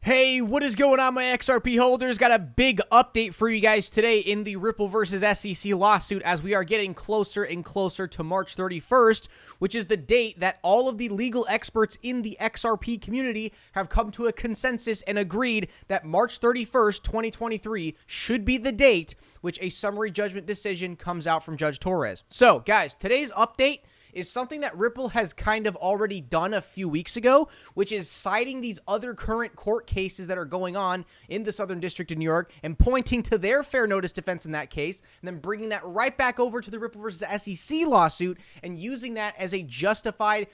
Hey, what is going on, my XRP holders? Got a big update for you guys today in the Ripple versus SEC lawsuit as we are getting closer and closer to March 31st, which is the date that all of the legal experts in the XRP community have come to a consensus and agreed that March 31st, 2023 should be the date which a summary judgment decision comes out from Judge Torres. So, guys, today's update is something that Ripple has kind of already done a few weeks ago, which is citing these other current court cases that are going on in the Southern District of New York and pointing to their fair notice defense in that case, and then bringing that right back over to the Ripple versus SEC lawsuit and using that as a justified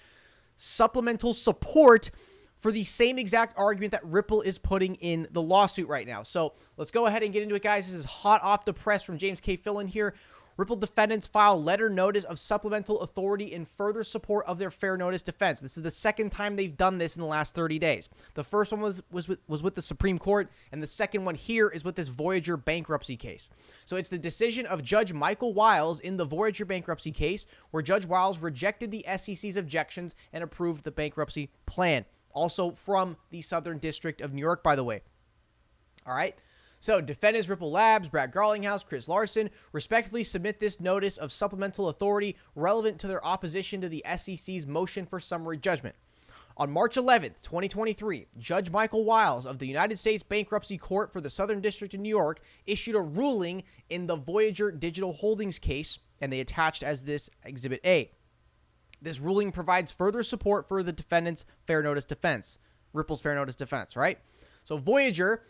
supplemental support for the same exact argument that Ripple is putting in the lawsuit right now. So let's go ahead and get into it, guys. This is hot off the press from James K. Fillon here. Ripple defendants file letter notice of supplemental authority in further support of their fair notice defense. This is the second time they've done this in the last 30 days. The first one was with the Supreme Court, and the second one here is with this Voyager bankruptcy case. So it's the decision of Judge Michael Wiles in the Voyager bankruptcy case, where Judge Wiles rejected the SEC's objections and approved the bankruptcy plan. Also from the Southern District of New York, by the way. All right. So, defendants Ripple Labs, Brad Garlinghouse, Chris Larson, respectively submit this notice of supplemental authority relevant to their opposition to the SEC's motion for summary judgment. On March 11th, 2023, Judge Michael Wiles of the United States Bankruptcy Court for the Southern District of New York issued a ruling in the Voyager Digital Holdings case, and they attached as this Exhibit A. This ruling provides further support for the defendant's fair notice defense, Ripple's fair notice defense, right? So, Voyager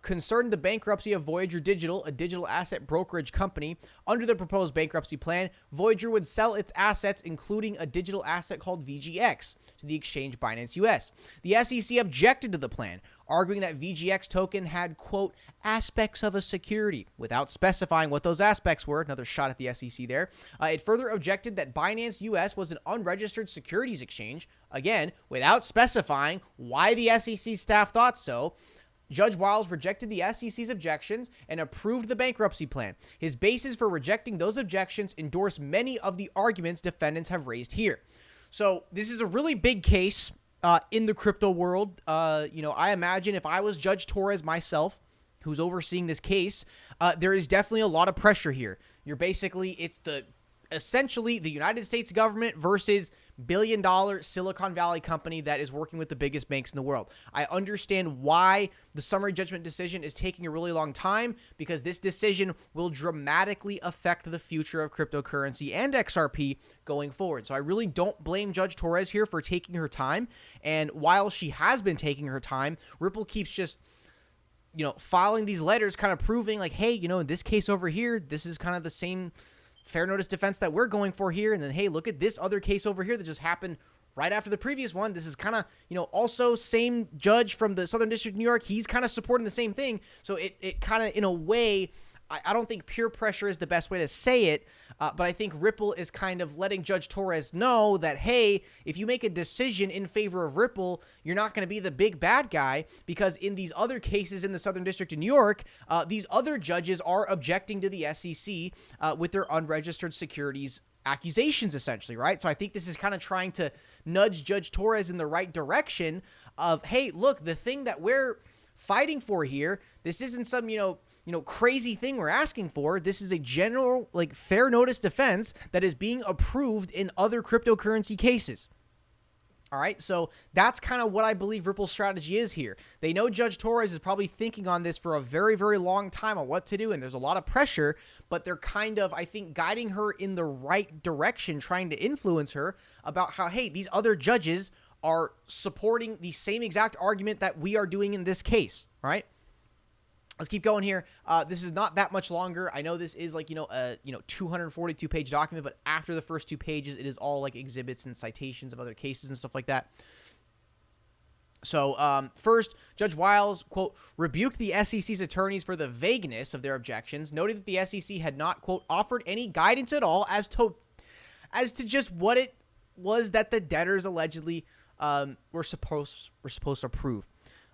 concerned the bankruptcy of Voyager Digital, a digital asset brokerage company. Under the proposed bankruptcy plan, Voyager would sell its assets, including a digital asset called VGX, to the exchange Binance US. The SEC objected to the plan, arguing that VGX token had, quote, aspects of a security, without specifying what those aspects were. Another shot at the SEC there. It further objected that Binance US was an unregistered securities exchange, again, without specifying why the SEC staff thought so. Judge Wiles rejected the SEC's objections and approved the bankruptcy plan. His basis for rejecting those objections endorsed many of the arguments defendants have raised here. So this is a really big case in the crypto world. I imagine if I was Judge Torres myself, who's overseeing this case, there is definitely a lot of pressure here. It's essentially the United States government versus billion-dollar Silicon Valley company that is working with the biggest banks in the world. I understand why the summary judgment decision is taking a really long time, because this decision will dramatically affect the future of cryptocurrency and XRP going forward. So I really don't blame Judge Torres here for taking her time. And while she has been taking her time, Ripple keeps just filing these letters kind of proving like, hey, in this case over here, this is kind of the same fair notice defense that we're going for here. And then, hey, look at this other case over here that just happened right after the previous one. This is kind of, also same judge from the Southern District of New York. He's kind of supporting the same thing. So it kind of, in a way, I don't think peer pressure is the best way to say it, but I think Ripple is kind of letting Judge Torres know that, hey, if you make a decision in favor of Ripple, you're not going to be the big bad guy, because in these other cases in the Southern District of New York, these other judges are objecting to the SEC with their unregistered securities accusations, essentially, right? So I think this is kind of trying to nudge Judge Torres in the right direction of, hey, look, the thing that we're fighting for here, this isn't some, crazy thing we're asking for. This is a general, fair notice defense that is being approved in other cryptocurrency cases. All right, so that's kind of what I believe Ripple's strategy is here. They know Judge Torres is probably thinking on this for a very, very long time on what to do, and there's a lot of pressure, but they're kind of, I think, guiding her in the right direction, trying to influence her about how, hey, these other judges are supporting the same exact argument that we are doing in this case, right? Let's keep going here. This is not that much longer. I know this is 242-page document, but after the first 2 pages, it is all exhibits and citations of other cases and stuff like that. So first, Judge Wiles, quote, rebuked the SEC's attorneys for the vagueness of their objections, noting that the SEC had not, quote, offered any guidance at all as to just what it was that the debtors allegedly were supposed to approve.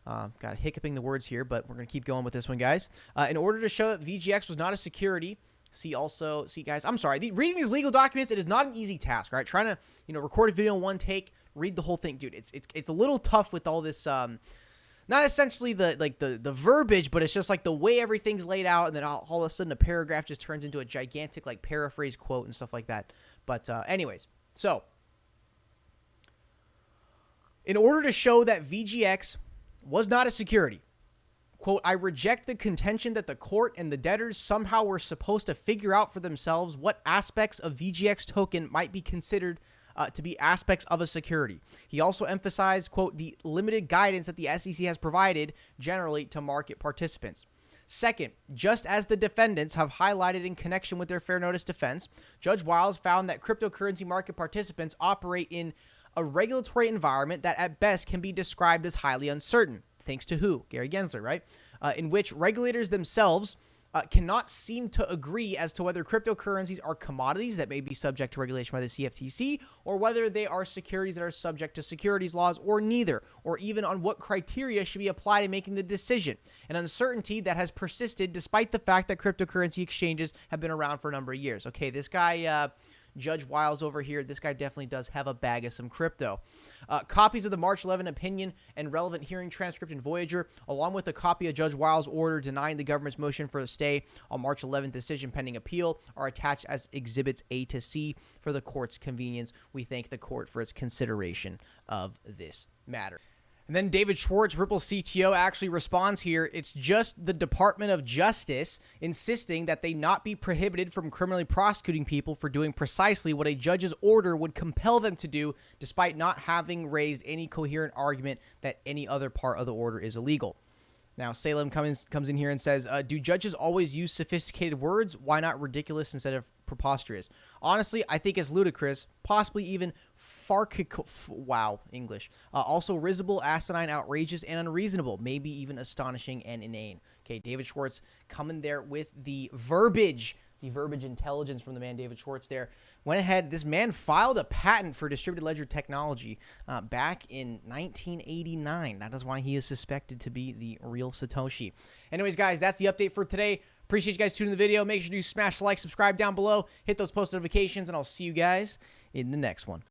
Got hiccuping the words here, but we're going to keep going with this one, guys. In order to show that VGX was not a security, see, guys, I'm sorry. Reading these legal documents, it is not an easy task, right? Trying to, record a video in one take, read the whole thing. Dude, it's a little tough with all this not essentially the verbiage, but it's just like the way everything's laid out, and then all of a sudden a paragraph just turns into a gigantic like paraphrase quote and stuff like that. But anyways, so in order to show that VGX was not a security, quote, I reject the contention that the court and the debtors somehow were supposed to figure out for themselves what aspects of VGX token might be considered to be aspects of a security. He also emphasized, quote, the limited guidance that the SEC has provided generally to market participants. Second, just as the defendants have highlighted in connection with their fair notice defense, Judge Wiles found that cryptocurrency market participants operate in a regulatory environment that at best can be described as highly uncertain. Thanks to who? Gary Gensler, right? In which regulators themselves cannot seem to agree as to whether cryptocurrencies are commodities that may be subject to regulation by the CFTC, or whether they are securities that are subject to securities laws, or neither, or even on what criteria should be applied in making the decision. An uncertainty that has persisted despite the fact that cryptocurrency exchanges have been around for a number of years. Okay, this guy, Judge Wiles over here, this guy definitely does have a bag of some crypto. Copies of the March 11 opinion and relevant hearing transcript in Voyager, along with a copy of Judge Wiles' order denying the government's motion for a stay on March 11th decision pending appeal, are attached as Exhibits A to C for the court's convenience. We thank the court for its consideration of this matter. And then David Schwartz, Ripple CTO, actually responds here. It's just the Department of Justice insisting that they not be prohibited from criminally prosecuting people for doing precisely what a judge's order would compel them to do, despite not having raised any coherent argument that any other part of the order is illegal. Now, Salem comes in here and says, do judges always use sophisticated words? Why not ridiculous instead of preposterous? Honestly, I think it's ludicrous, possibly even English. Also risible, asinine, outrageous, and unreasonable, maybe even astonishing and inane. Okay, David Schwartz coming there with the verbiage intelligence from the man David Schwartz there. Went ahead, this man filed a patent for distributed ledger technology back in 1989. That is why he is suspected to be the real Satoshi. Anyways, guys, that's the update for today. Appreciate you guys tuning in the video. Make sure you smash the like, subscribe down below, hit those post notifications, and I'll see you guys in the next one.